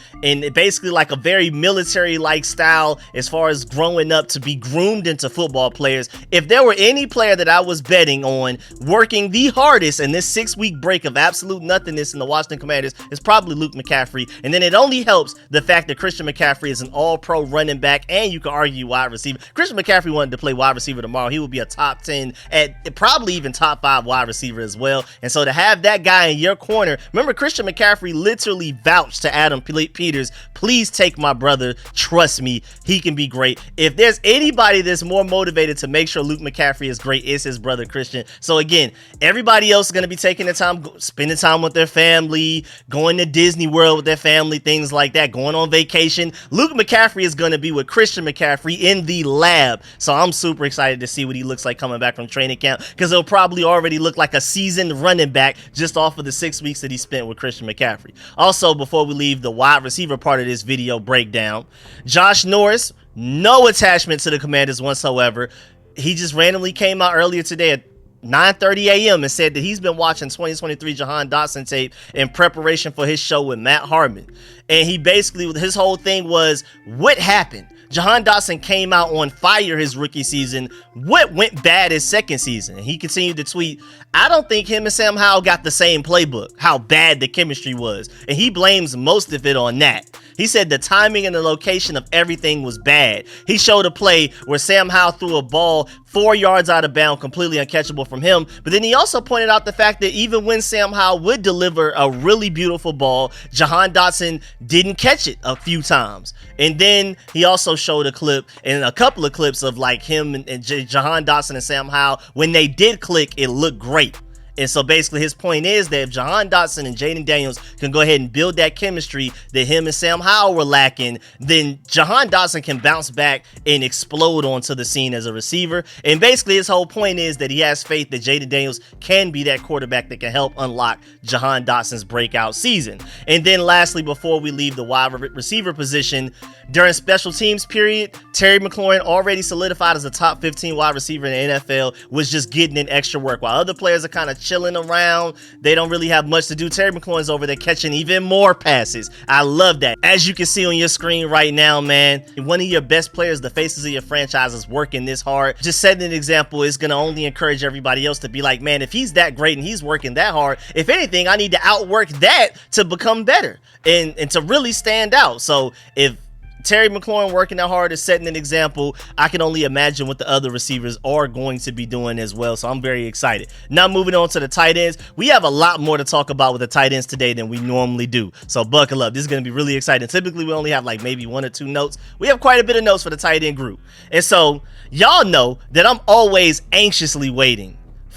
basically like a very military like style as far as growing up to be groomed into football players. If there were any player that I was betting on working the hardest in this 6-week break of absolute nothingness in the Washington Commanders, it's probably Luke McCaffrey. And then it only helps the fact that Christian McCaffrey is an all-pro running back and you can argue wide receiver. Christian McCaffrey wanted to play wide receiver tomorrow. He would be a top 10 at probably even top 5 wide receiver as well. And so to have that guy in your corner, remember Christian McCaffrey literally vouched to Adam Peters, please take my brother, trust me, he can be great. If there's anybody that's more motivated to make sure Luke McCaffrey is great, it's his brother Christian. So again, everybody else is going to be taking the time, spending time with their family, going to Disney World with their family, things like that, going on vacation. Luke McCaffrey is going to be with Christian McCaffrey in the lab. So I'm super excited to see what he looks like coming back from training camp, because he'll probably already look like a seasoned running back just off of the 6 weeks that he spent with Christian McCaffrey. Also, before we leave the wide receiver part of this video breakdown, Josh Norris, no attachment to the Commanders whatsoever. He just randomly came out earlier today at 9:30 a.m. and said that he's been watching 2023 Jahan Dotson tape in preparation for his show with Matt Harmon. And he basically, his whole thing was, what happened? Jahan Dotson came out on fire his rookie season. What went bad his second season? And he continued to tweet, I don't think him and Sam Howell got the same playbook, how bad the chemistry was. And he blames most of it on that. He said the timing and the location of everything was bad. He showed a play where Sam Howell threw a ball 4 yards out of bounds, completely uncatchable from him. But then he also pointed out the fact that even when Sam Howell would deliver a really beautiful ball, Jahan Dotson didn't catch it a few times. And then he also showed a clip and a couple of clips of like him and Jahan Dotson and Sam Howell. When they did click, it looked great. And so basically his point is that if Jahan Dotson and Jaden Daniels can go ahead and build that chemistry that him and Sam Howell were lacking, then Jahan Dotson can bounce back and explode onto the scene as a receiver. And basically his whole point is that he has faith that Jaden Daniels can be that quarterback that can help unlock Jahan Dotson's breakout season. And then lastly, before we leave the wide receiver position, during special teams period, Terry McLaurin, already solidified as a top 15 wide receiver in the NFL, was just getting in extra work. While other players are kind of chilling around, they don't really have much to do, Terry McLaurin's over there catching even more passes. I love that. As you can see on your screen right now, man, one of your best players, the faces of your franchise, is working this hard. Just setting an example is going to only encourage everybody else to be like, man, if he's that great and he's working that hard, if anything, I need to outwork that to become better and to really stand out. So if Terry McLaurin working that hard is setting an example, I can only imagine what the other receivers are going to be doing as well. So I'm very excited. Now moving on to the tight ends. We have a lot more to talk about with the tight ends today than we normally do. So buckle up. This is going to be really exciting. Typically we only have like maybe 1 or 2 notes. We have quite a bit of notes for the tight end group. And so y'all know that I'm always anxiously waiting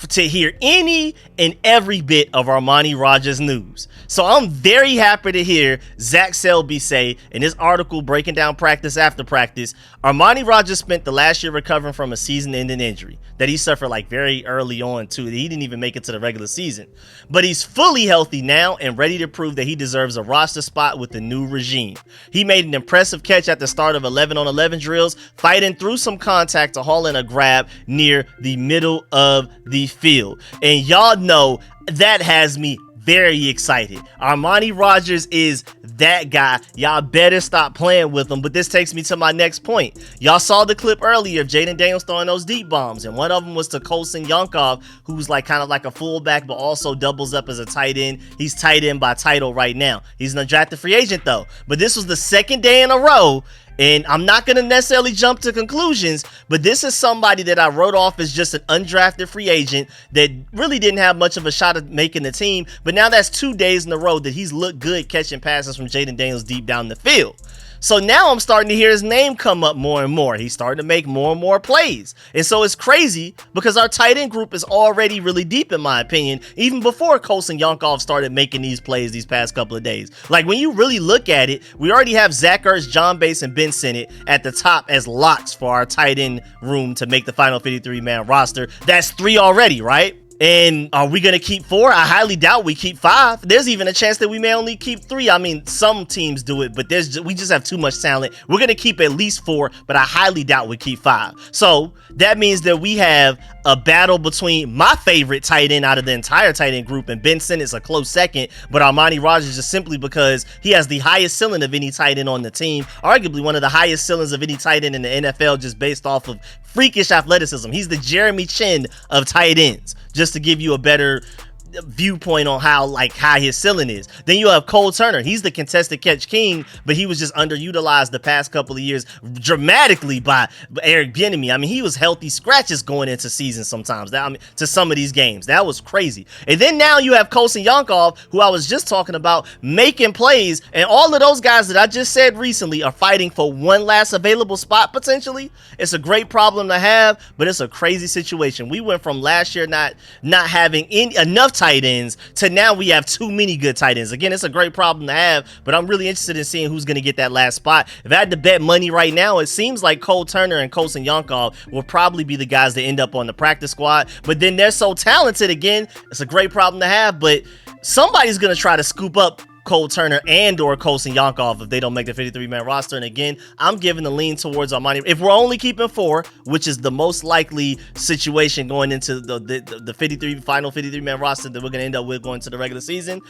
to hear any and every bit of Armani Rogers news. So I'm very happy to hear Zach Selby say in his article breaking down practice after practice, Armani Rogers spent the last year recovering from a season-ending injury that he suffered like very early on too. He didn't even make it to the regular season, but he's fully healthy now and ready to prove that he deserves a roster spot with the new regime. He made an impressive catch at the start of 11-on-11 drills, fighting through some contact to haul in a grab near the middle of the field. And y'all know that has me very excited. Armani Rogers is that guy. Y'all better stop playing with him. But this takes me to my next point. Y'all saw the clip earlier of Jaden Daniels throwing those deep bombs, and one of them was to Colson Yonkov, who's like kind of like a fullback but also doubles up as a tight end. He's tight end by title right now. He's an undrafted free agent though. But this was the second day in a row, and I'm not going to necessarily jump to conclusions, but this is somebody that I wrote off as just an undrafted free agent that really didn't have much of a shot at making the team. But now that's 2 days in a row that he's looked good catching passes from Jaden Daniels deep down the field. So now I'm starting to hear his name come up more and more. He's starting to make more and more plays. And so it's crazy because our tight end group is already really deep, in my opinion, even before Colson Yonkov started making these plays these past couple of days. Like when you really look at it, we already have Zach Ertz, John Bates, and Ben Sinnott at the top as locks for our tight end room to make the final 53-man roster. That's 3 already, right? And are we going to keep 4? I highly doubt we keep 5. There's even a chance that we may only keep 3. I mean, some teams do it, but we just have too much talent. We're going to keep at least 4, but I highly doubt we keep 5. So that means that we have a battle between my favorite tight end out of the entire tight end group, and Ben Sinnott's a close second, but Armani Rogers just simply because he has the highest ceiling of any tight end on the team, arguably one of the highest ceilings of any tight end in the NFL, just based off of freakish athleticism. He's the Jeremy Chin of tight ends, just to give you a better viewpoint on how high his ceiling is. Then you have Cole Turner. He's the contested catch king, but he was just underutilized the past couple of years dramatically by Eric Bieniemy. I mean, he was healthy scratches going into season sometimes. To some of these games, that was crazy. And then now you have Colson Yonkov, who I was just talking about, making plays, and all of those guys that I just said recently are fighting for one last available spot potentially. It's a great problem to have, but it's a crazy situation. We went from last year not having enough tight ends to now we have too many good tight ends. Again, it's a great problem to have, but I'm really interested in seeing who's going to get that last spot. If I had to bet money right now, it seems like Cole Turner and Colson Yonkov will probably be the guys that end up on the practice squad, but then they're so talented. Again, it's a great problem to have, but somebody's going to try to scoop up Cole Turner and or Colson Yonkov if they don't make the 53-man roster. And again, I'm giving the lean towards Armani. If we're only keeping 4, which is the most likely situation going into the final 53-man roster that we're going to end up with going to the regular season,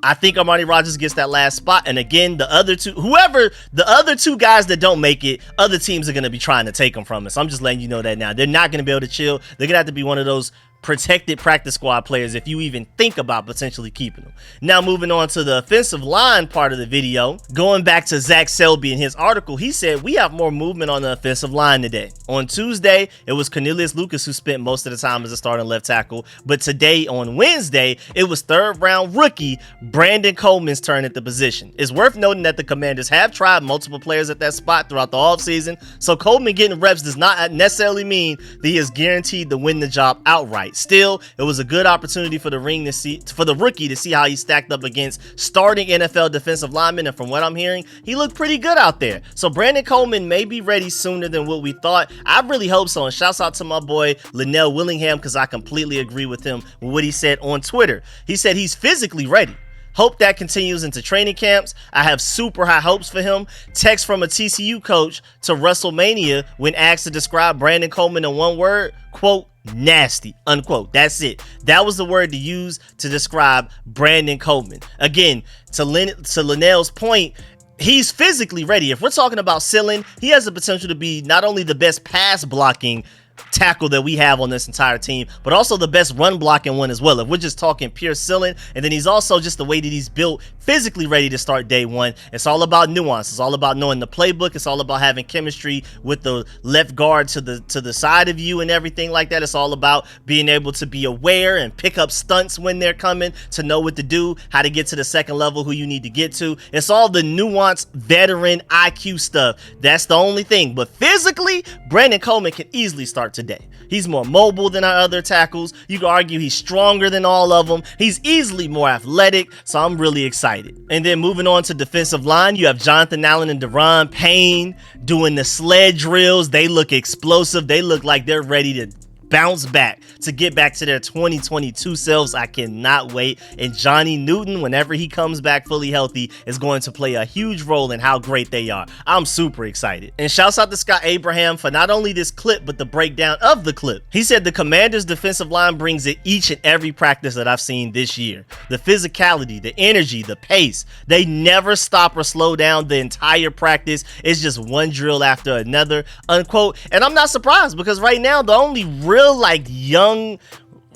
I think Armani Rogers gets that last spot. And again, the other two guys that don't make it, other teams are going to be trying to take them from us. I'm just letting you know that now. They're not going to be able to chill. They're going to have to be one of those protected practice squad players if you even think about potentially keeping them. Now moving on to the offensive line part of the video, going back to Zach Selby in his article, he said we have more movement on the offensive line today. On Tuesday, it was Cornelius Lucas who spent most of the time as a starting left tackle, but today on Wednesday, it was 3rd round rookie Brandon Coleman's turn at the position. It's worth noting that the Commanders have tried multiple players at that spot throughout the offseason, so Coleman getting reps does not necessarily mean that he is guaranteed to win the job outright. it. Still, it was a good opportunity for the rookie to see how he stacked up against starting NFL defensive linemen, and from what I'm hearing, he looked pretty good out there. So Brandon Coleman may be ready sooner than what we thought. I really hope so, and shouts out to my boy Linnell Willingham, because I completely agree with him with what he said on Twitter. He said he's physically ready. Hope that continues into training camps. I have super high hopes for him. Text from a TCU coach to WrestleMania when asked to describe Brandon Coleman in one word, quote, nasty, unquote. That's it. That was the word to use to describe Brandon Coleman. Again, to Linnell's point, he's physically ready. If we're talking about ceiling, he has the potential to be not only the best pass blocking tackle that we have on this entire team, but also the best run blocking one as well. If we're just talking pure ceiling, and then he's also just the way that he's built, physically ready to start day one. It's all about nuance. It's all about knowing the playbook. It's all about having chemistry with the left guard to the side of you and everything like that. It's all about being able to be aware and pick up stunts when they're coming, to know what to do, how to get to the second level, who you need to get to. It's all the nuanced veteran IQ stuff. That's the only thing. But physically, Brandon Coleman can easily start today. He's more mobile than our other tackles. You could argue he's stronger than all of them. He's easily more athletic, so I'm really excited. And then moving on to defensive line, you have Jonathan Allen and Deron Payne doing the sled drills. They look explosive. They look like they're ready to bounce back, to get back to their 2022 selves. I cannot wait. And Johnny Newton, whenever he comes back fully healthy, is going to play a huge role in how great they are. I'm super excited. And shouts out to Scott Abraham for not only this clip, but the breakdown of the clip. He said the Commanders defensive line brings it each and every practice that I've seen this year. The physicality, the energy, the pace. They never stop or slow down the entire practice. It's just one drill after another, unquote. And I'm not surprised, because right now the only real young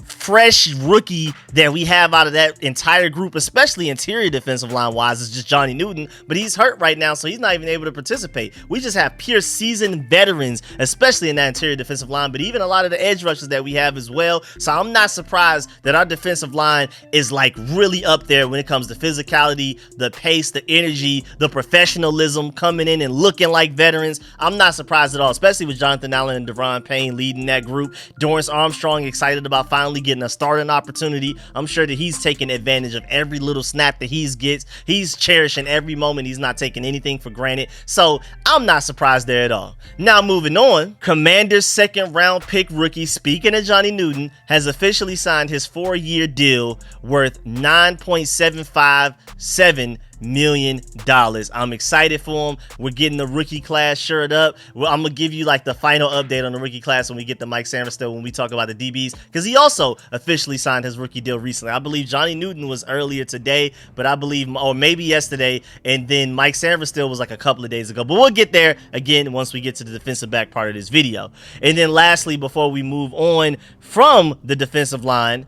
fresh rookie that we have out of that entire group, especially interior defensive line wise, is just Johnny Newton, but he's hurt right now, so he's not even able to participate. We just have pure seasoned veterans, especially in that interior defensive line, but even a lot of the edge rushers that we have as well. So I'm not surprised that our defensive line is really up there when it comes to physicality, the pace, the energy, the professionalism, coming in and looking like veterans. I'm not surprised at all, especially with Jonathan Allen and Deron Payne leading that group. Dorrance Armstrong excited about finally getting a starting opportunity. I'm sure that he's taking advantage of every little snap that he gets. He's cherishing every moment. He's not taking anything for granted. So I'm not surprised there at all. Now moving on, Commanders' second round pick rookie, speaking of Johnny Newton, has officially signed his 4-year deal worth $9.757 million. I'm excited for him. We're getting the rookie class shirt up. I'm gonna give you the final update on the rookie class when we get to Mike Sainristil, when we talk about the DBs, because he also officially signed his rookie deal recently. I believe Johnny Newton was earlier today, but I believe, or maybe yesterday, and then Mike Sainristil was a couple of days ago. But we'll get there again once we get to the defensive back part of this video. And then lastly, before we move on from the defensive line,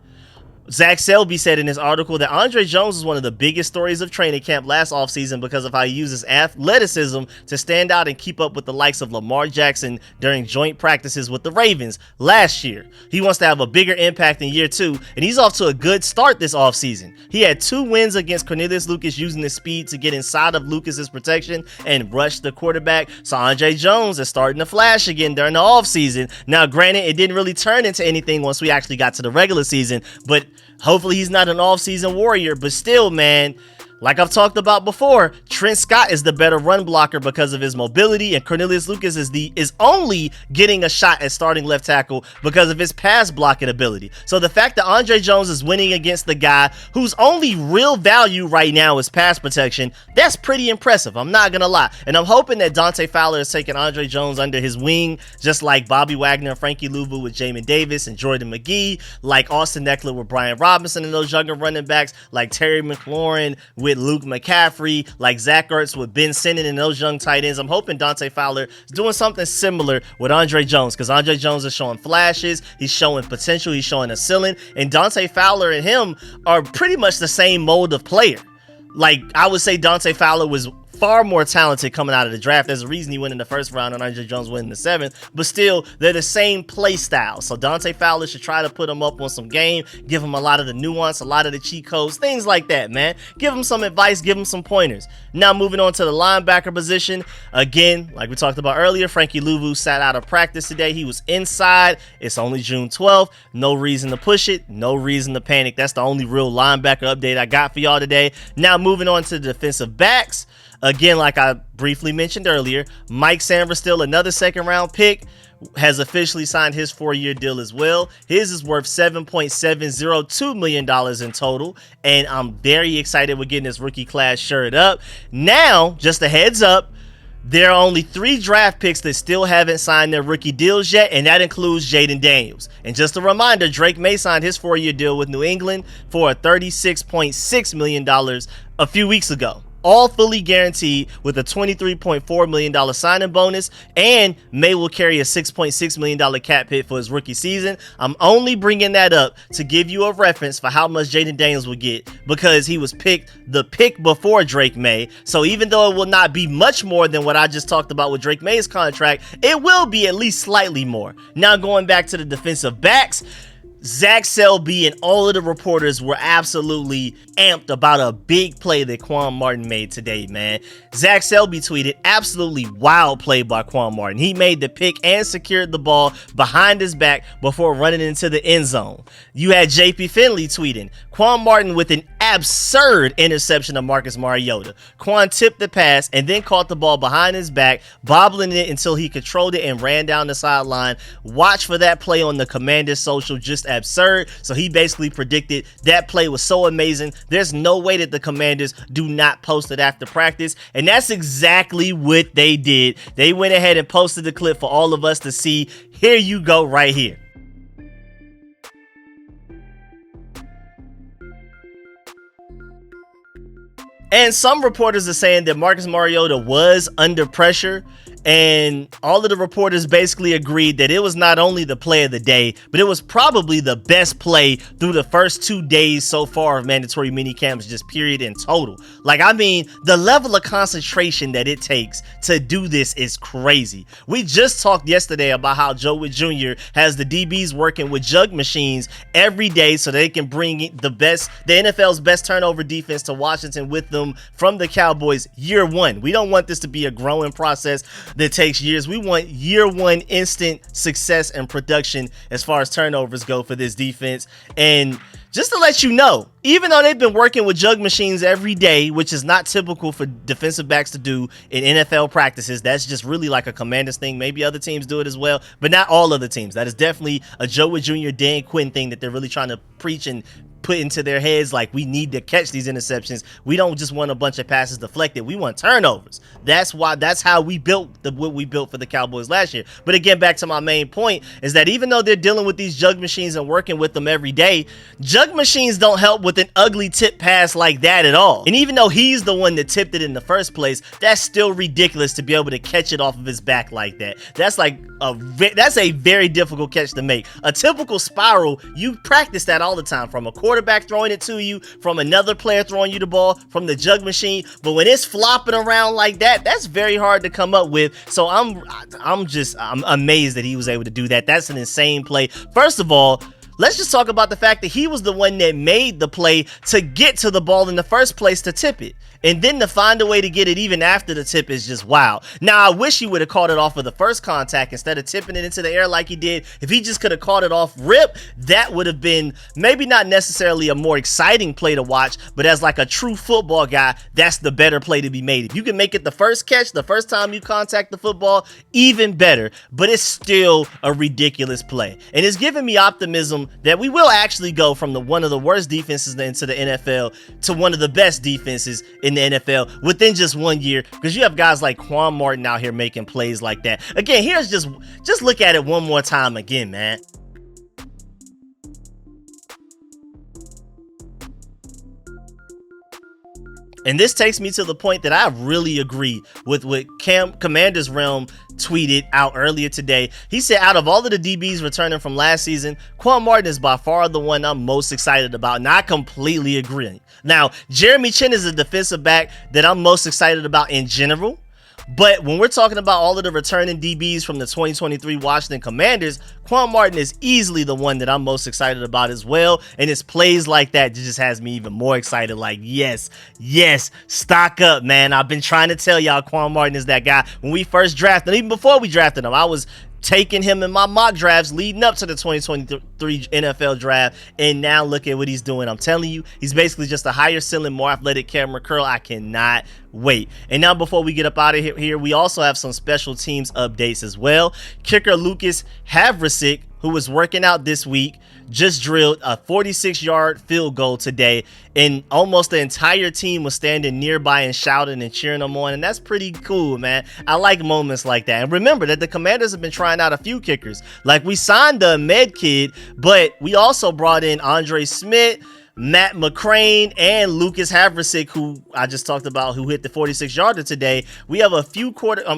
Zach Selby said in his article that Andre Jones is one of the biggest stories of training camp last offseason because of how he uses athleticism to stand out and keep up with the likes of Lamar Jackson during joint practices with the Ravens last year. He wants to have a bigger impact in year 2, and he's off to a good start this offseason. He had 2 wins against Cornelius Lucas, using his speed to get inside of Lucas's protection and rush the quarterback. So Andre Jones is starting to flash again during the offseason. Now, granted, it didn't really turn into anything once we actually got to the regular season, but hopefully he's not an off-season warrior. But still, man, like I've talked about before, Trent Scott is the better run blocker because of his mobility, and Cornelius Lucas is only getting a shot at starting left tackle because of his pass blocking ability. So the fact that Andre Jones is winning against the guy whose only real value right now is pass protection, that's pretty impressive. I'm not gonna lie. And I'm hoping that Dante Fowler is taking Andre Jones under his wing, just like Bobby Wagner and Frankie Louvu with Jamin Davis and Jordan McGee, like Austin Eckler with Brian Robinson and those younger running backs, like Terry McLaurin with Luke McCaffrey, like Zach Ertz with Ben Sinnen and those young tight ends. I'm hoping Dante Fowler is doing something similar with Andre Jones, because Andre Jones is showing flashes, he's showing potential, he's showing a ceiling, and Dante Fowler and him are pretty much the same mold of player. I would say Dante Fowler was far more talented coming out of the draft. There's a reason he went in the first round and Andre Jones went in the 7th, but still, they're the same play style. So Dante Fowler should try to put him up on some game, give him a lot of the nuance, a lot of the cheat codes, things like that, man. Give him some advice, give him some pointers. Now moving on to the linebacker position. Again, like we talked about earlier, Frankie Louvu sat out of practice today. He was inside. It's only June 12th. No reason to push it. No reason to panic. That's the only real linebacker update I got for y'all today. Now moving on to the defensive backs. Again, like I briefly mentioned earlier, Mike Sainristil, another 2nd round pick, has officially signed his 4-year deal as well. His is worth $7.702 million in total, and I'm very excited with getting this rookie class shirt up. Now, just a heads up, there are only 3 draft picks that still haven't signed their rookie deals yet, and that includes Jaden Daniels. And just a reminder, Drake May signed his 4-year deal with New England for $36.6 million a few weeks ago. All fully guaranteed with a $23.4 million signing bonus, and May will carry a $6.6 million cap hit for his rookie season. I'm only bringing that up to give you a reference for how much Jaden Daniels will get, because he was picked the pick before Drake May. So even though it will not be much more than what I just talked about with Drake May's contract, it will be at least slightly more. Now going back to the defensive backs, Zach Selby and all of the reporters were absolutely amped about a big play that Quan Martin made today, man. Zach Selby tweeted, "Absolutely wild play by Quan Martin. He made the pick and secured the ball behind his back before running into the end zone." You had JP Finley tweeting, "Quan Martin with an absurd interception of Marcus Mariota. Quan tipped the pass and then caught the ball behind his back, bobbling it until he controlled it and ran down the sideline. Watch for that play on the Commanders social, just absurd." So he basically predicted that play was so amazing, there's no way that the Commanders do not post it after practice, and that's exactly what they did. They went ahead and posted the clip for all of us to see. Here you go right here. And some reporters are saying that Marcus Mariota was under pressure, and all of the reporters basically agreed that it was not only the play of the day, but it was probably the best play through the first 2 days so far of mandatory mini camps, just period in total. Like, I mean, the level of concentration that it takes to do this is crazy. We just talked yesterday about how Joe Witt Jr. has the DBs working with jug machines every day so they can bring the NFL's best turnover defense to Washington with them from the Cowboys year 1. We don't want this to be a growing process that takes years. We want year 1 instant success and production as far as turnovers go for this defense. And just to let you know, even though they've been working with jug machines every day, which is not typical for defensive backs to do in NFL practices, that's just really like a Commanders thing. Maybe other teams do it as well, but not all other teams. That is definitely a Joe Witt Jr., Dan Quinn thing that they're really trying to preach and put into their heads. Like, we need to catch these interceptions. We don't just want a bunch of passes deflected. We want turnovers. That's how we built what we built for the Cowboys last year. But again, back to my main point is that even though they're dealing with these jug machines and working with them every day, jug machines don't help with an ugly tip pass like that at all. And even though he's the one that tipped it in the first place, that's still ridiculous to be able to catch it off of his back like that. That's a very difficult catch to make. A typical spiral, you practice that all the time, from a quarterback throwing it to you, from another player throwing you the ball, from the jug machine. But when it's flopping around like that, that's very hard to come up with. So I'm amazed that he was able to do that. That's an insane play. First of all, let's just talk about the fact that he was the one that made the play to get to the ball in the first place to tip it. And then to find a way to get it even after the tip is just wow. Now, I wish he would have caught it off of the first contact instead of tipping it into the air like he did. If he just could have caught it off rip, that would have been maybe not necessarily a more exciting play to watch, but as like a true football guy, that's the better play to be made. If you can make it the first catch, the first time you contact the football, even better. But it's still a ridiculous play. And it's giving me optimism that we will actually go from one of the worst defenses into the NFL to one of the best defenses in the NFL within just 1 year, because you have guys like Quan Martin out here making plays like that. Again, here's just look at it one more time again, man. And this takes me to the point that I really agree with what Commander's Realm tweeted out earlier today. He said out of all of the DBs returning from last season, Quan Martin is by far the one I'm most excited about, and I completely agree. Now, Jeremy Chin is a defensive back that I'm most excited about in general. But when we're talking about all of the returning DBs from the 2023 Washington Commanders, Quan Martin is easily the one that I'm most excited about as well. And it's plays like that just has me even more excited. Like, yes, stock up, man. I've been trying to tell y'all Quan Martin is that guy. When we first drafted, even before we drafted him, I was taking him in my mock drafts leading up to the 2023 NFL draft, and now look at what he's doing. I'm telling you, he's basically just a higher ceiling, more athletic camera curl. I cannot wait. And now before we get up out of here, we also have some special teams updates as well. Kicker Lucas Havrasik, who was working out this week, just drilled a 46-yard field goal today, and almost the entire team was standing nearby and shouting and cheering him on, and that's pretty cool, man. I like moments like that. And remember that the Commanders have been trying out a few kickers. Like, we signed the Med kid, but we also brought in Andre Smith, Matt McCrane, and Lucas Havrasik, who I just talked about, who hit the 46-yarder today. We have a few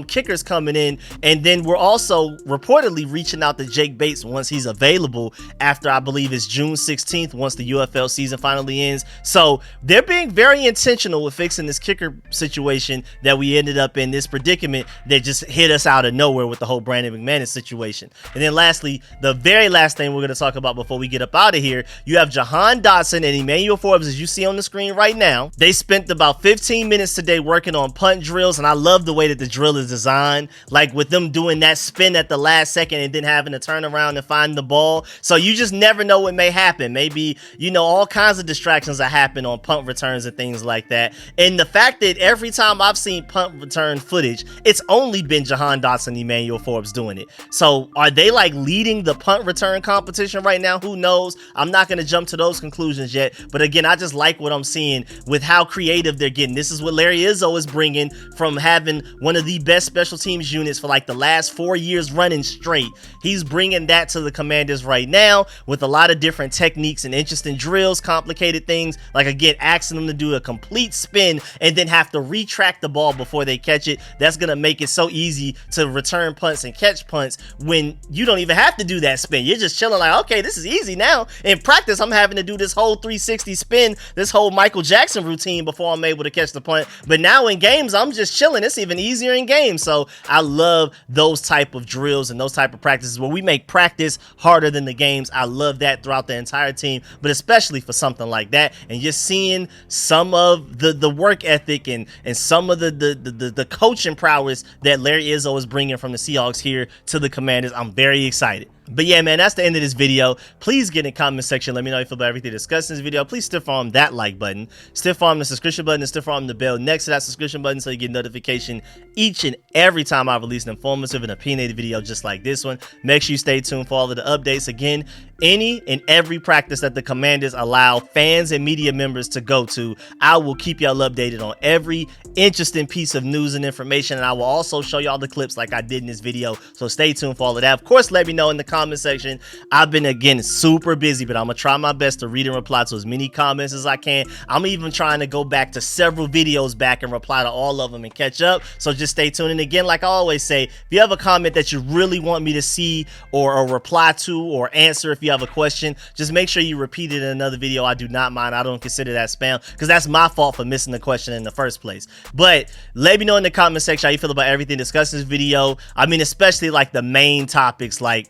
kickers coming in, and then we're also reportedly reaching out to Jake Bates once he's available after, I believe it's June 16th, once the UFL season finally ends. So they're being very intentional with fixing this kicker situation that we ended up in, this predicament that just hit us out of nowhere with the whole Brandon McManus situation. And then lastly, the very last thing we're going to talk about before we get up out of here, you have Jahan Dotson and Emmanuel Forbes, as you see on the screen right now. They spent about 15 minutes today working on punt drills, and I love the way that the drill is designed, like with them doing that spin at the last second and then having to turn around and find the ball. So you just never know what may happen. Maybe, all kinds of distractions that happen on punt returns and things like that. And the fact that every time I've seen punt return footage, it's only been Jahan Dotson and Emmanuel Forbes doing it. So are they like leading the punt return competition right now? Who knows? I'm not going to jump to those conclusions yet. But again, I just like what I'm seeing with how creative they're getting. This is what Larry Izzo is bringing from having one of the best special teams units for like the last 4 years running straight. He's bringing that to the Commanders right now with a lot of different techniques and interesting drills, complicated things, like again, asking them to do a complete spin and then have to retract the ball before they catch it. That's going to make it so easy to return punts and catch punts when you don't even have to do that spin. You're just chilling like, okay, this is easy now. In practice, I'm having to do this whole 360 spin, this whole Michael Jackson routine before I'm able to catch the punt. But now in games, I'm just chilling. It's even easier in games. So I love those type of drills and those type of practices where we make practice harder than the games. I love that throughout the entire team, but especially for something like that. And just seeing some of the work ethic and some of the coaching prowess that Larry Izzo is bringing from the Seahawks here to the Commanders, I'm very excited. But yeah, man, that's the end of this video. Please get in the comment section. Let me know how you feel about everything discussed in this video. Please stiff arm that like button, stiff arm the subscription button, and stiff arm the bell next to that subscription button so you get notification each and every time I release an informative and opinionated video just like this one. Make sure you stay tuned for all of the updates. Again, any and every practice that the Commanders allow fans and media members to go to, I will keep y'all updated on every interesting piece of news and information, and I will also show y'all the clips like I did in this video. So stay tuned for all of that. Of course, let me know in the comment section. I've been, again, super busy, but I'm gonna try my best to read and reply to as many comments as I can. I'm even trying to go back to several videos back and reply to all of them and catch up. So just stay tuned. And again, like I always say, if you have a comment that you really want me to see or reply to or answer, if you have a question, just make sure you repeat it in another video. I do not mind. I don't consider that spam because that's my fault for missing the question in the first place. But let me know in the comment section how you feel about everything discussed in this video. I mean, especially like the main topics, like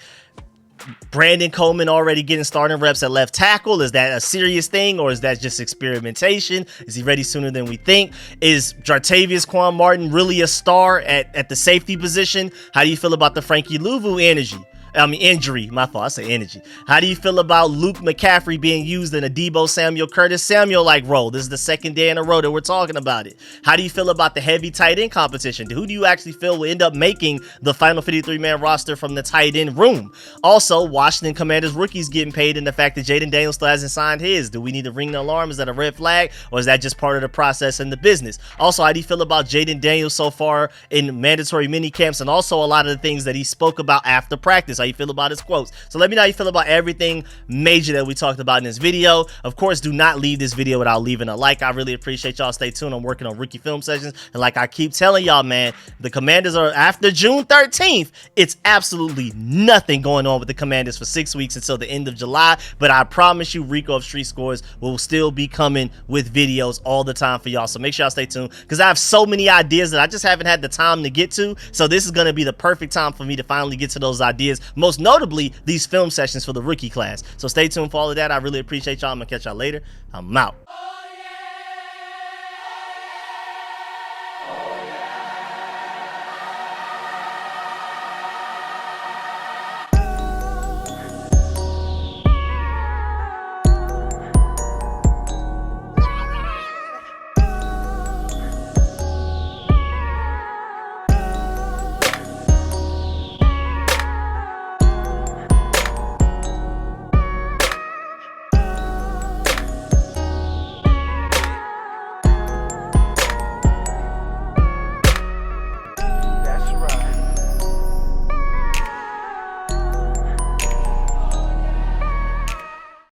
Brandon Coleman already getting starting reps at left tackle. Is that a serious thing, or is that just experimentation? Is he ready sooner than we think? Is Jartavius Quan Martin really a star at the safety position? How do you feel about the Frankie Louvu injury? My fault, I say energy. How do you feel about Luke McCaffrey being used in a Deebo Curtis Samuel like role? This is the second day in a row that we're talking about it. How do you feel about the heavy tight end competition? Who do you actually feel will end up making the final 53-man roster from the tight end room? Also, Washington Commanders rookies getting paid, and the fact that Jaden Daniels still hasn't signed his. Do we need to ring the alarm? Is that a red flag, or is that just part of the process in the business? Also, how do you feel about Jaden Daniels so far in mandatory mini camps, and also a lot of the things that he spoke about after practice? how you feel about his quotes. So let me know how you feel about everything major that we talked about in this video. Of course, do not leave this video without leaving a like. I really appreciate y'all. Stay tuned. I'm working on rookie film sessions, and like I keep telling y'all, man, the Commanders are after June 13th. It's absolutely nothing going on with the Commanders for 6 weeks until the end of July, but I promise you Rico of Street Scores will still be coming with videos all the time for y'all. So make sure y'all stay tuned, because I have so many ideas that I just haven't had the time to get to. So this is going to be the perfect time for me to finally get to those ideas, most notably these film sessions for the rookie class. So stay tuned for all of that. I really appreciate y'all. I'm gonna catch y'all later. I'm out.